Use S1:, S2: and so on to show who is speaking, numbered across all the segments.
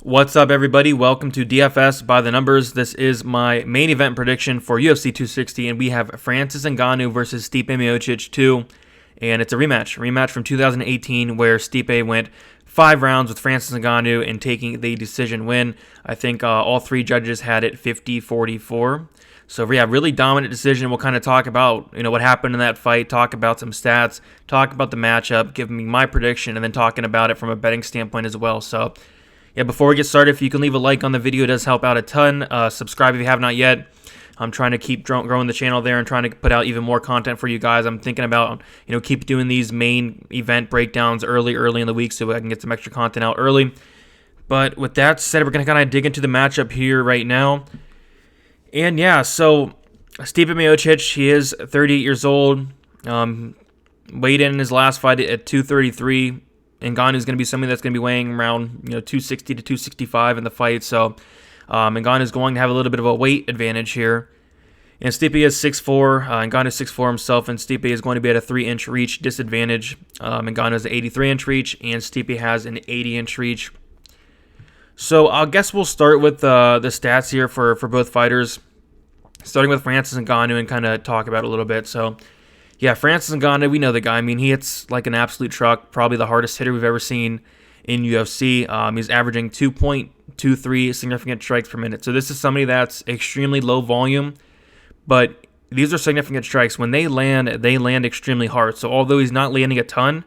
S1: What's up, everybody? Welcome to DFS by the Numbers. This is my main event prediction for UFC 260, and we have Francis Ngannou versus Stipe Miocic 2, and it's a rematch from 2018 where Stipe went 5 rounds with Francis Ngannou and taking the decision win. I think all three judges had it 50-44. So yeah, really dominant decision. We'll kind of talk about what happened in that fight, talk about some stats, talk about the matchup, give me my prediction, and then talking about it from a betting standpoint as well. So yeah, before we get started, if you can leave a like on the video, it does help out a ton. Subscribe if you have not yet. I'm trying to keep growing the channel there and trying to put out even more content for you guys. I'm thinking about, keep doing these main event breakdowns early in the week so I can get some extra content out early. But with that said, we're going to kind of dig into the matchup here right now. And yeah, so Stipe Miocic, he is 38 years old. Weighed in his last fight at 233. Ngannou is going to be somebody that's going to be weighing around 260 to 265 in the fight. So Ngannou is going to have a little bit of a weight advantage here. And Stipe is 6'4". Ngannou is 6'4" himself, and Stipe is going to be at a 3-inch reach disadvantage. Ngannou has an 83-inch reach, and Stipe has an 80-inch reach. So I guess we'll start with the stats here for both fighters, starting with Francis Ngannou and kind of talk about it a little bit. So yeah, Francis Ngannou, we know the guy. I mean, he hits like an absolute truck, probably the hardest hitter we've ever seen in UFC. He's averaging 2.23 significant strikes per minute. So this is somebody that's extremely low volume, but these are significant strikes. When they land extremely hard. So although he's not landing a ton,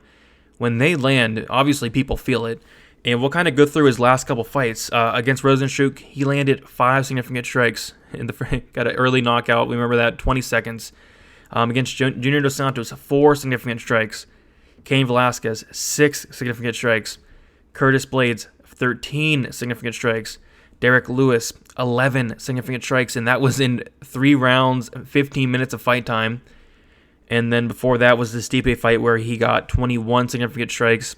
S1: when they land, obviously people feel it. And we'll kind of go through his last couple fights. Against Rozenstruik, he landed 5 significant strikes. Got an early knockout. We remember that, 20 seconds. Against Junior Dos Santos, 4 significant strikes. Cain Velasquez, 6 significant strikes. Curtis Blades, 13 significant strikes. Derek Lewis, 11 significant strikes, and that was in 3 rounds, 15 minutes of fight time. And then before that was the Stipe fight where he got 21 significant strikes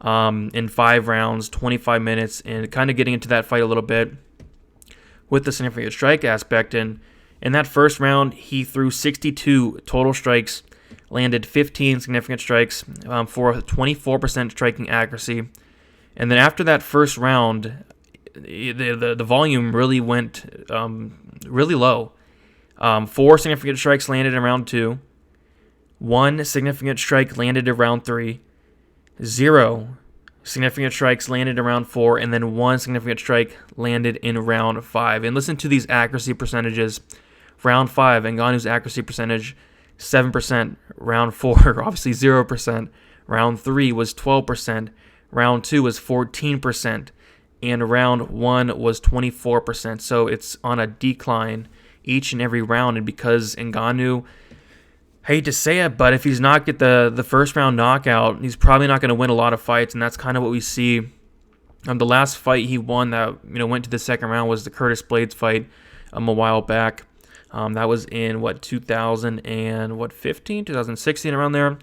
S1: in 5 rounds, 25 minutes, and kind of getting into that fight a little bit with the significant strike aspect. And in that first round, he threw 62 total strikes, landed 15 significant strikes for a 24% striking accuracy. And then after that first round, the volume really went really low. 4 significant strikes landed in round 2. 1 significant strike landed in round 3. 0 significant strikes landed in round 4. And then 1 significant strike landed in round 5. And listen to these accuracy percentages. Round 5, Ngannou's accuracy percentage, 7%. Round 4, obviously 0%. Round 3 was 12%. Round 2 was 14%. And round 1 was 24%. So it's on a decline each and every round. And because Ngannou, I hate to say it, but if he's not get the first round knockout, he's probably not going to win a lot of fights. And that's kind of what we see. The last fight he won that went to the second round was the Curtis Blades fight a while back. That was in 2015, 2016, around there.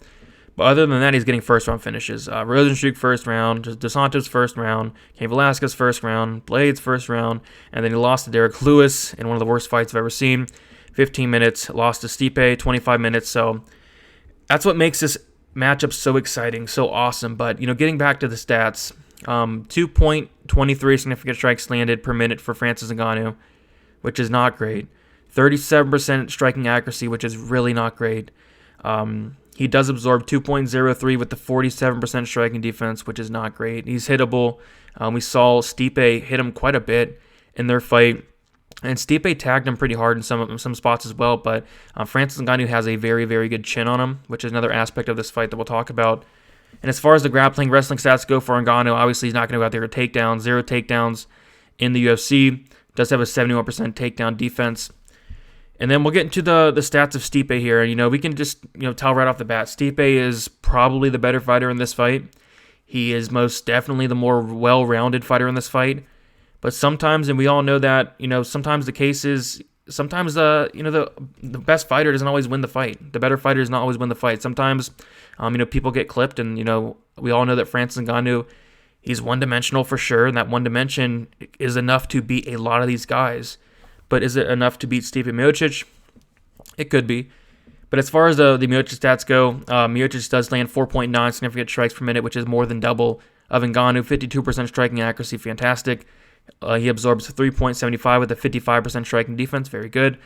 S1: But other than that, he's getting first round finishes. Rozenstruik first round, Dos Santos first round, Cain Velasquez first round, Blades first round, and then he lost to Derek Lewis in one of the worst fights I've ever seen. 15 minutes, lost to Stipe, 25 minutes. So that's what makes this matchup so exciting, so awesome. But getting back to the stats, 2.23 significant strikes landed per minute for Francis Ngannou, which is not great. 37% striking accuracy, which is really not great. He does absorb 2.03 with the 47% striking defense, which is not great. He's hittable. We saw Stipe hit him quite a bit in their fight, and Stipe tagged him pretty hard in some spots as well. But Francis Ngannou has a very, very good chin on him, which is another aspect of this fight that we'll talk about. And as far as the grappling wrestling stats go for Ngannou, obviously he's not going to go out there with takedowns. 0 takedowns in the UFC. Does have a 71% takedown defense. And then we'll get into the stats of Stipe here. We can just tell right off the bat, Stipe is probably the better fighter in this fight. He is most definitely the more well-rounded fighter in this fight. But sometimes, and we all know that, sometimes the case is, sometimes the best fighter doesn't always win the fight. The better fighter does not always win the fight. Sometimes, people get clipped, and we all know that Francis Ngannou, he's one-dimensional for sure, and that one dimension is enough to beat a lot of these guys. But is it enough to beat Stipe Miocic? It could be. But as far as the Miocic stats go, Miocic does land 4.9 significant strikes per minute, which is more than double of Ngannou, 52% striking accuracy, fantastic. He absorbs 3.75 with a 55% striking defense, very good.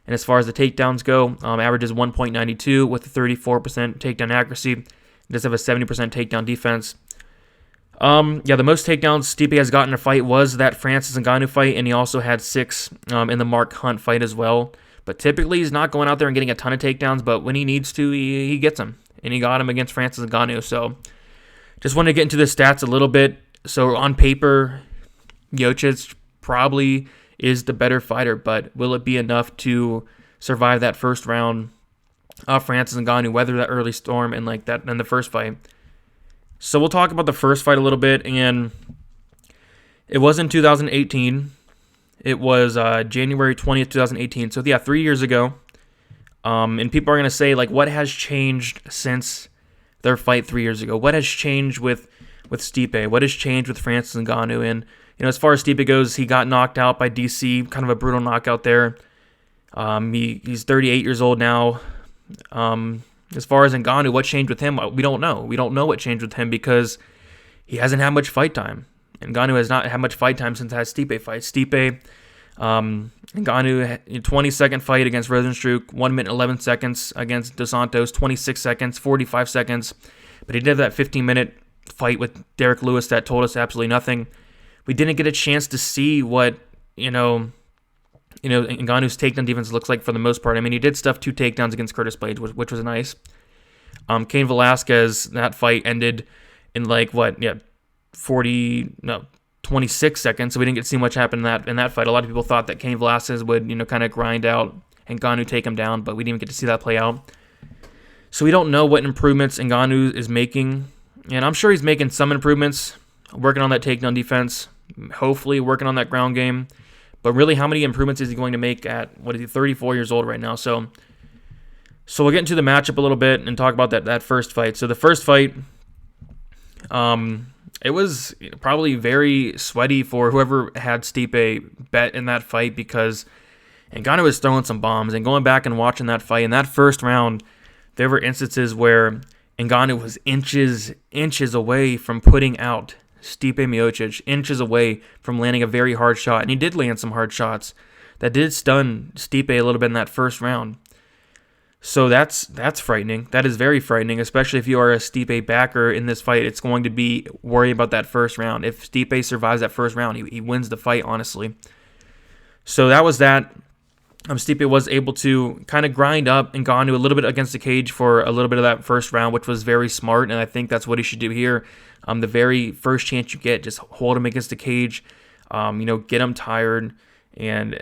S1: And as far as the takedowns go, averages 1.92 with a 34% takedown accuracy. Does have a 70% takedown defense. The most takedowns Stipe has gotten in a fight was that Francis Ngannou fight, and he also had 6 in the Mark Hunt fight as well. But typically, he's not going out there and getting a ton of takedowns, but when he needs to, he gets them. And he got him against Francis Ngannou. So just want to get into the stats a little bit. So on paper, Miocic probably is the better fighter, but will it be enough to survive that first round of Francis Ngannou, weather that early storm and like that in the first fight? So we'll talk about the first fight a little bit, and it was in 2018. It was January 20th, 2018. So yeah, 3 years ago. And people are going to say, like, what has changed since their fight 3 years ago? What has changed with Stipe? What has changed with Francis Ngannou? And, as far as Stipe goes, he got knocked out by DC, kind of a brutal knockout there. He's 38 years old now. As far as Ngannou, what changed with him? We don't know. We don't know what changed with him because he hasn't had much fight time. Ngannou has not had much fight time since that Stipe fight. Stipe, Ngannou, 20-second fight against Rosenstruck, 1 minute 11 seconds against Dos Santos, 26 seconds, 45 seconds. But he did that 15-minute fight with Derek Lewis that told us absolutely nothing. We didn't get a chance to see what, Ngannou's takedown defense looks like for the most part. I mean, he did stuff 2 takedowns against Curtis Blades, which was nice. Cain Velasquez, that fight ended in 26 seconds, so we didn't get to see much happen in that fight. A lot of people thought that Cain Velasquez would, kind of grind out and Ngannou take him down, but we didn't even get to see that play out. So we don't know what improvements Ngannou is making, and I'm sure he's making some improvements, working on that takedown defense, hopefully working on that ground game. But really, how many improvements is he going to make at, 34 years old right now? So we'll get into the matchup a little bit and talk about that first fight. So the first fight, it was probably very sweaty for whoever had Stipe bet in that fight because Ngannou was throwing some bombs. And going back and watching that fight, in that first round, there were instances where Ngannou was inches away from putting out Stipe Miocic, inches away from landing a very hard shot. And he did land some hard shots that did stun Stipe a little bit in that first round. So that's frightening. That is very frightening, especially if you are a Stipe backer in this fight. It's going to be worry about that first round. If Stipe survives that first round, he wins the fight, honestly. So that was that. Stipe was able to kind of grind up Ngannou a little bit against the cage for a little bit of that first round, which was very smart, and I think that's what he should do here. The very first chance you get, just hold him against the cage, get him tired, and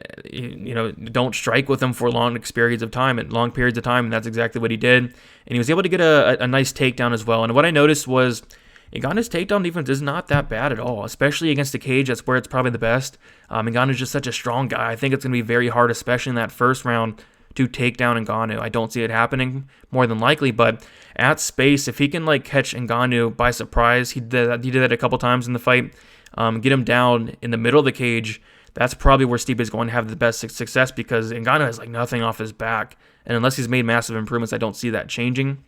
S1: don't strike with him for long periods of time, and that's exactly what he did. And he was able to get a nice takedown as well. And what I noticed was Ngannou's takedown defense is not that bad at all, especially against the cage. That's where it's probably the best. Ngannou's just such a strong guy. I think it's going to be very hard, especially in that first round, to take down Ngannou. I don't see it happening more than likely, but at space, if he can catch Ngannou by surprise, he did that a couple times in the fight, get him down in the middle of the cage, that's probably where Stipe is going to have the best success because Ngannou has nothing off his back, and unless he's made massive improvements, I don't see that changing.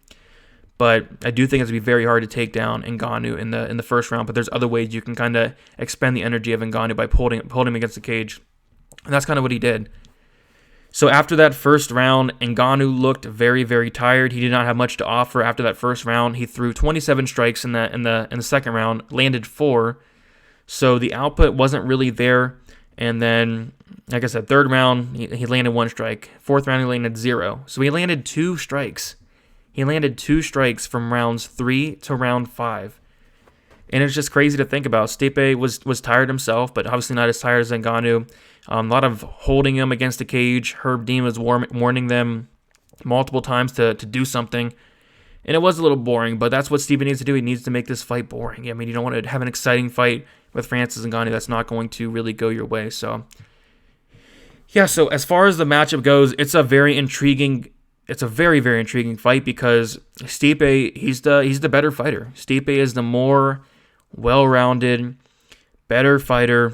S1: But I do think it's going to be very hard to take down Ngannou in the first round, but there's other ways you can kind of expend the energy of Ngannou by pulling him against the cage, and that's kind of what he did. So after that first round, Ngannou looked very, very tired. He did not have much to offer after that first round. He threw 27 strikes in the second round, landed 4. So the output wasn't really there. And then, like I said, third round, he landed 1 strike. Fourth round, he landed 0. So he landed 2 strikes. He landed 2 strikes from rounds 3 to round 5. And it's just crazy to think about. Stipe was tired himself, but obviously not as tired as Ngannou. A lot of holding him against the cage. Herb Dean was warning them multiple times to do something. And it was a little boring, but that's what Stipe needs to do. He needs to make this fight boring. I mean, you don't want to have an exciting fight with Francis Ngannou. That's not going to really go your way. So, yeah, so as far as the matchup goes, it's a very, very intriguing fight because Stipe, he's the better fighter. Stipe is the more well-rounded, better fighter,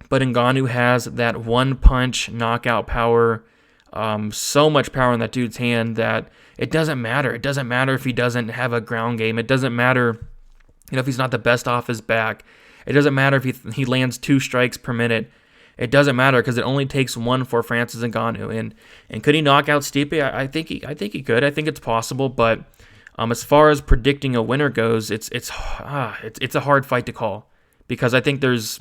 S1: but Ngannou has that one-punch knockout power, so much power in that dude's hand that it doesn't matter. It doesn't matter if he doesn't have a ground game. It doesn't matter if he's not the best off his back. It doesn't matter if he lands 2 strikes per minute. It doesn't matter because it only takes 1 for Francis Ngannou. And could he knock out Stipe? I think he could. I think it's possible. But as far as predicting a winner goes, it's a hard fight to call because I think this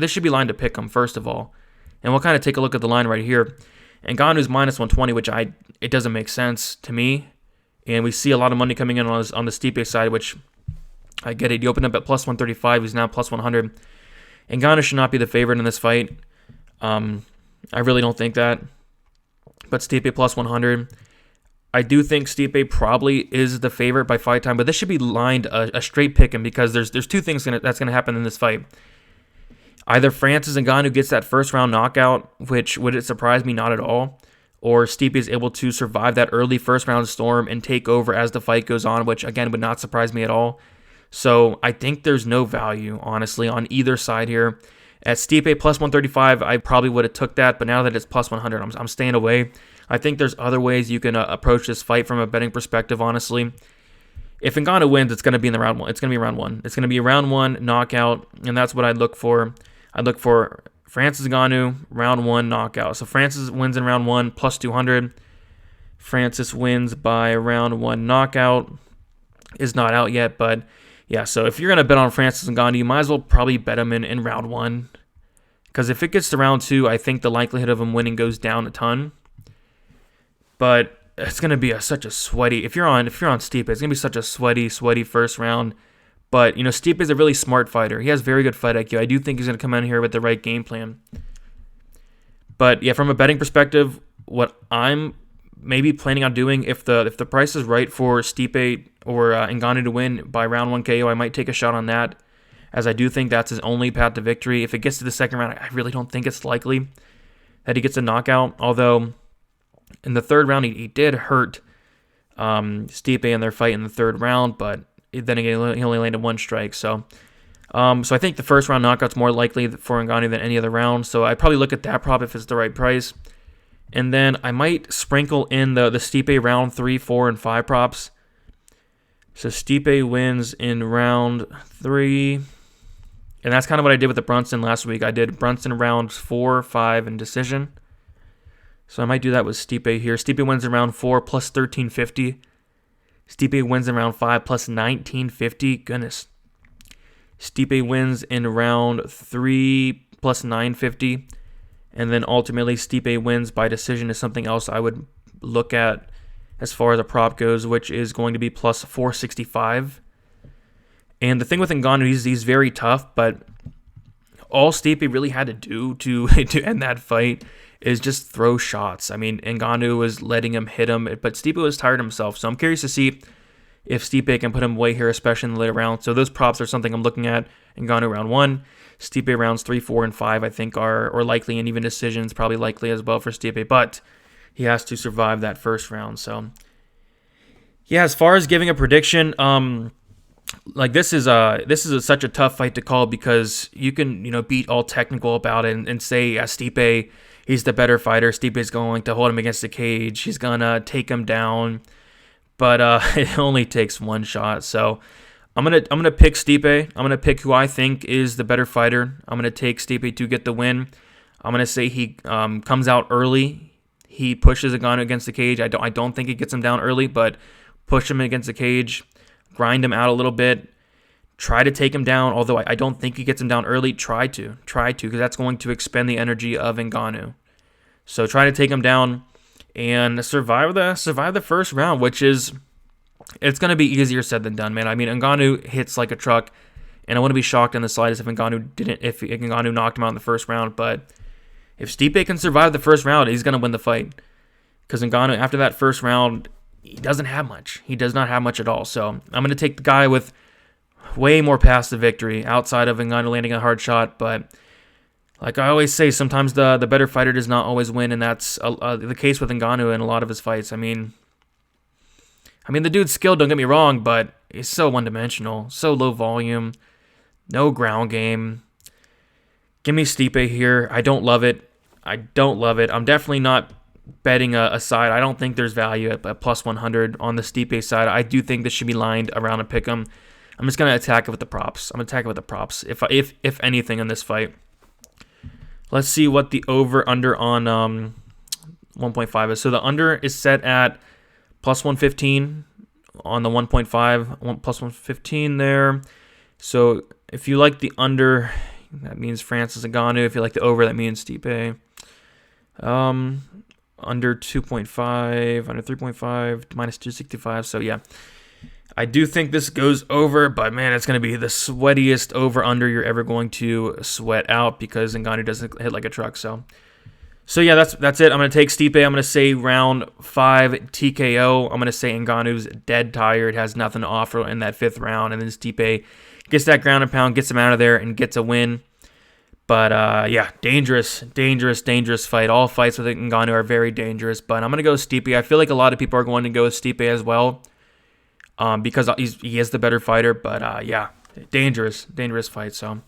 S1: should be line to pick him first of all. And we'll kind of take a look at the line right here. Ngannou's minus 120, which it doesn't make sense to me. And we see a lot of money coming in on the Stipe side, which I get it. He opened up at plus 135. He's now plus 100. Ngannou should not be the favorite in this fight. I really don't think that. But Stipe plus 100. I do think Stipe probably is the favorite by fight time, but this should be lined a straight pick him because there's 2 things that's going to happen in this fight. Either Francis Ngannou gets that first round knockout, which would it surprise me? Not at all. Or Stipe is able to survive that early first round storm and take over as the fight goes on, which again would not surprise me at all. So I think there's no value, honestly, on either side here. At Stipe plus 135, I probably would have took that, but now that it's plus 100, I'm staying away. I think there's other ways you can approach this fight from a betting perspective, honestly. If Ngannou wins, it's going to be in the round one. It's going to be round 1. It's going to be a round 1 knockout, and that's what I'd look for. I'd look for Francis Ngannou, round 1 knockout. So Francis wins in round 1, plus 200. Francis wins by round 1 knockout. Is not out yet, but yeah, so if you're going to bet on Francis Ngannou, you might as well probably bet him in round 1. Because if it gets to round 2, I think the likelihood of him winning goes down a ton. But it's going to be such a sweaty, if you're on Stipe, it's going to be such a sweaty first round. But, Stipe is a really smart fighter. He has very good fight IQ. I do think he's going to come in here with the right game plan. But, yeah, from a betting perspective, what I'm maybe planning on doing, if the price is right for Stipe or Ngannou to win by round 1 KO, I might take a shot on that, as I do think that's his only path to victory. If it gets to the second round, I really don't think it's likely that he gets a knockout, although in the third round, he did hurt Stipe in their fight in the third round, but then again, he only landed 1 strike. So I think the first round knockout's more likely for Ngannou than any other round. So I'd probably look at that prop if it's the right price. And then I might sprinkle in the Stipe round 3, 4, and 5 props. So Stipe wins in round 3. And that's kind of what I did with the Brunson last week. I did Brunson rounds 4, 5, and decision. So I might do that with Stipe here. Stipe wins in round 4 plus 1350. Stipe wins in round 5 plus 1950. Goodness. Stipe wins in round 3 plus 950. And then ultimately Stipe wins by decision is something else I would look at as far as a prop goes, which is going to be plus 465. And the thing with Ngannou, he's very tough, but all Stipe really had to do to end that fight is just throw shots. I mean, Ngannou was letting him hit him, but Stipe was tired himself. So I'm curious to see if Stipe can put him away here, especially in the later rounds. So those props are something I'm looking at. Ngannou round 1, Stipe rounds 3, 4, and 5 I think are likely, and even decisions probably likely as well for Stipe. But he has to survive that first round. So yeah, as far as giving a prediction, this is such a tough fight to call because you can beat all technical about it and say Stipe, he's the better fighter. Stipe is going to hold him against the cage. He's gonna take him down, but it only takes 1 shot. So I'm gonna pick Stipe. I'm gonna pick who I think is the better fighter. I'm gonna take Stipe to get the win. I'm gonna say he comes out early. He pushes Ngannou against the cage. I don't think he gets him down early, but push him against the cage, grind him out a little bit, try to take him down. Although I don't think he gets him down early. Try to, because that's going to expend the energy of Ngannou. So try to take him down and survive the first round, which is, it's going to be easier said than done, man. I mean, Ngannou hits like a truck, and I wouldn't be shocked in the slightest if Ngannou knocked him out in the first round. But if Stipe can survive the first round, he's going to win the fight. Because Ngannou, after that first round, he doesn't have much. He does not have much at all. So I'm going to take the guy with way more paths to victory outside of Ngannou landing a hard shot. But like I always say, sometimes the better fighter does not always win, and that's the case with Ngannou in a lot of his fights. I mean, the dude's skilled, don't get me wrong, but he's so one-dimensional, so low volume, no ground game. Give me Stipe here. I don't love it. I'm definitely not betting a side. I don't think there's value at plus 100 on the Stipe side. I do think this should be lined around a pick'em. I'm just gonna attack it with the props. I'm gonna attack it with the props. If anything in this fight. Let's see what the over under on 1.5 is. So the under is set at plus 115 on the 1.5, plus 115 there. So if you like the under, that means Francis Ngannou. If you like the over, that means Stipe. Under 2.5, under 3.5, minus 265. So yeah, I do think this goes over, but man, it's going to be the sweatiest over-under you're ever going to sweat out because Ngannou doesn't hit like a truck. So yeah, that's it. I'm going to take Stipe. I'm going to say round 5 TKO. I'm going to say Ngannou's dead tired, has nothing to offer in that 5th round, and then Stipe gets that ground and pound, gets him out of there, and gets a win. But yeah, dangerous fight. All fights with Ngannou are very dangerous, but I'm going to go with Stipe. I feel like a lot of people are going to go with Stipe as well. Because he is the better fighter, but yeah, dangerous fight. So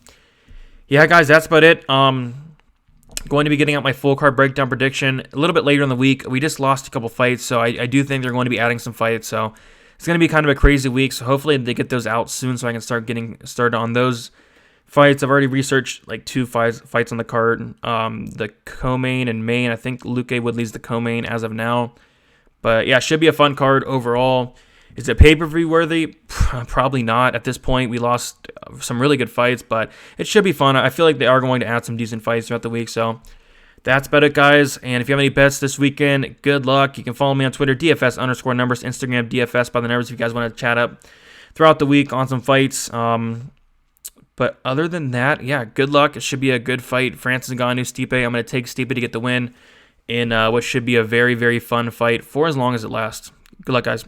S1: yeah, guys, that's about it. Going to be getting out my full card breakdown prediction a little bit later in the week. We just lost a couple fights, so I do think they're going to be adding some fights. So it's going to be kind of a crazy week. So hopefully they get those out soon, so I can start getting started on those fights. I've already researched like 2 fights on the card. The co-main and main. I think Luke Woodley's the co-main as of now. But yeah, should be a fun card overall. Is it pay-per-view worthy? Probably not. At this point, we lost some really good fights, but it should be fun. I feel like they are going to add some decent fights throughout the week, so that's about it, guys. And if you have any bets this weekend, good luck. You can follow me on Twitter, DFS_numbers, Instagram, DFS by the numbers, if you guys want to chat up throughout the week on some fights. But other than that, yeah, good luck. It should be a good fight. Francis Ngannou, Stipe. I'm going to take Stipe to get the win in what should be a very, very fun fight for as long as it lasts. Good luck, guys.